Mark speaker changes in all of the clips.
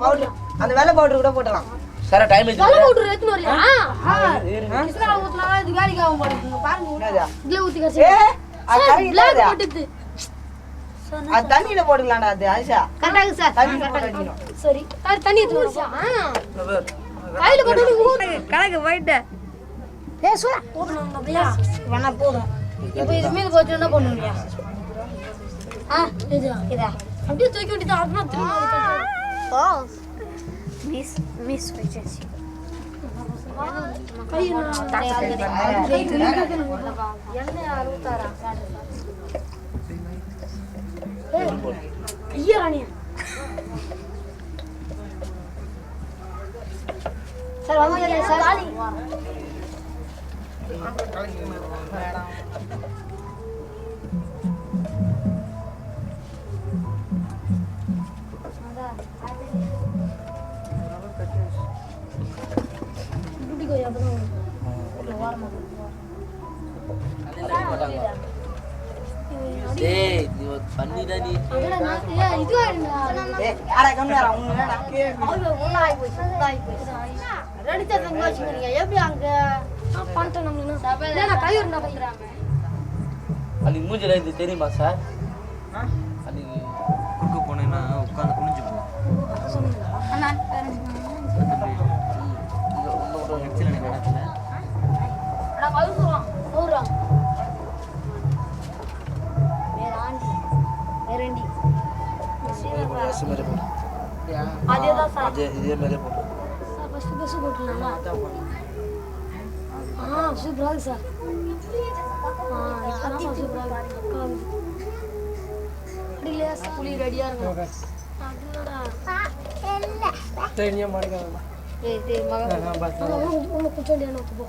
Speaker 1: Powder அந்த வெள்ளை powder கூட போடலாம்
Speaker 2: சார் டைம் ஆச்சு
Speaker 3: வெள்ளை பவுடர் ஏத்துன வரலையா கிருஷ்ணா ஊத்துனா இது காலிக்கு ஆகும் பாருங்க பாருங்க இதுல ஊத்தி கசி
Speaker 1: அது கரெக்ட்
Speaker 3: பிளாக் போட்டுது
Speaker 1: அது தண்ணியில போடலாம்டா அது ஆயிஷா
Speaker 3: கரெக்டாங்க சார்
Speaker 1: தண்ணியில போடணும்
Speaker 3: சரி தண்ணி ஏத்துறோம் கையில போட்டு ஊத்து
Speaker 4: கணக்கு போயிட்ட
Speaker 3: ஏய் சூடா போடணும் அப்படியே வேணா போடும் இப்போ இது மீது போட்டு என்ன பண்ணுவீங்க இதா அப்படியே தூக்கி விட்டு ஆத்மா திரும்ப
Speaker 4: False. Miss Regency.
Speaker 3: Sir, vamos a regresar.
Speaker 2: டேய் நீ பண்ணிடா நீ
Speaker 3: இது
Speaker 1: அட கம்மியாரா உன்ன
Speaker 3: எப்படி அங்க பண்ணிட்டேன் நம்ம கை இருந்தா பண்றாங்க
Speaker 2: அன்னைக்கு மூஞ்சில இது தெரியுமா சார் அன்னைக்கு குறுக்க போனேன்னா உட்காந்து குனிஞ்சு போ
Speaker 3: அண்ணா
Speaker 2: இதே மாதிரி போட்டு
Speaker 3: ஃபர்ஸ்ட் பஸ் போட்டுறலாம் சூப்பரா இருக்கு சார் இப்பதான் சூப்பரா இருக்கு அடியில புளி ரெடியா இருக்கு
Speaker 1: ட்ரெயினியா மாடிக்கலாம்
Speaker 3: ஏய் மகன் பஸ் உள்ள கொஞ்சம் டேன போ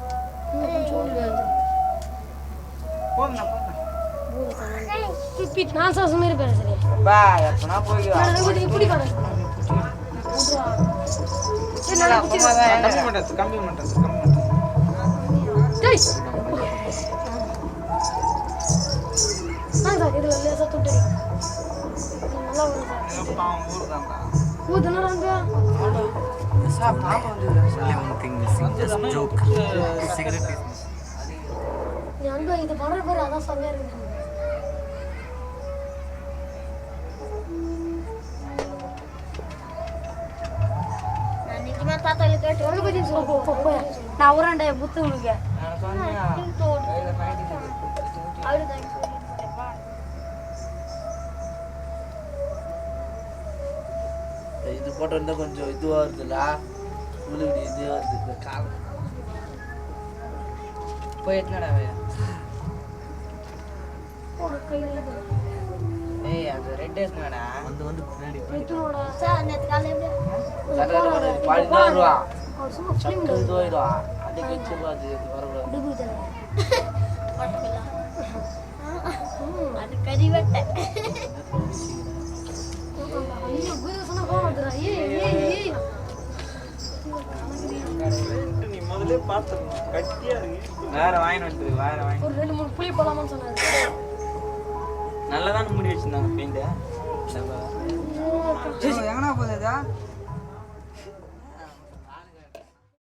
Speaker 3: கொஞ்சம்
Speaker 1: போங்க
Speaker 3: பிட் நான் சுமீர் பேசுறேன்
Speaker 1: பா எப்பனா போய் வா
Speaker 3: நான் இப்படி பண்ணு
Speaker 1: கம்மி பண்றது
Speaker 3: டேய் சார் இதுல லேசா தொட்டுறீங்க நல்லா வரும் சார்
Speaker 1: பாவம் ஊர்தான்டா
Speaker 3: ஊதுனறாங்க
Speaker 1: சார் பாப்பா வந்து
Speaker 2: one thing missing just joke cigarette is
Speaker 3: நீ அங்க இது பண்ற பேர் அதான் சொல்ல இருக்கு
Speaker 4: நான் நிஜமா தாத்தால கேட்டு
Speaker 3: எவ்வளவு பத்தி சொல்ல நான் ஊரண்டே புத்து உங்களுக்கு
Speaker 1: நான் சொன்னேன்
Speaker 4: அவ்வளவுதான்
Speaker 2: இது போட்டோ இருந்தா கொஞ்சம் இதுவா இருக்குல்ல உங்களுக்கு இதுவா இருக்கு கால்
Speaker 1: போய் எத்தனடா வே
Speaker 3: ஒரு கையில
Speaker 1: ஏய் அது ரெட் எத்தனடா
Speaker 2: வந்து பின்னாடி
Speaker 3: எத்தனோட
Speaker 4: சார் நேத்து காலையில எப்படி
Speaker 2: பாடினா வருவா
Speaker 3: அவர் சும்மா ஃபிலிம்
Speaker 2: இதுவாயிடுவா அன்னைக்கு வச்சிருவா அது வரக்கூடாது
Speaker 3: டிபு
Speaker 4: அது கறிவட்டை
Speaker 3: ஐயோ குரு சொன்னா போறடா ஏய்
Speaker 1: நீ முதல்ல பாத்துறணும் கட்டியா இருக்கு வேற வாங்கிட்டு வேற வாங்கி
Speaker 3: ஒரு ரெண்டு மூணு புளி போலாமான்னு சொன்னாரு
Speaker 1: நல்லதான முடி வச்சிருந்தாங்க பெயிண்ட் எங்கனா போகுதா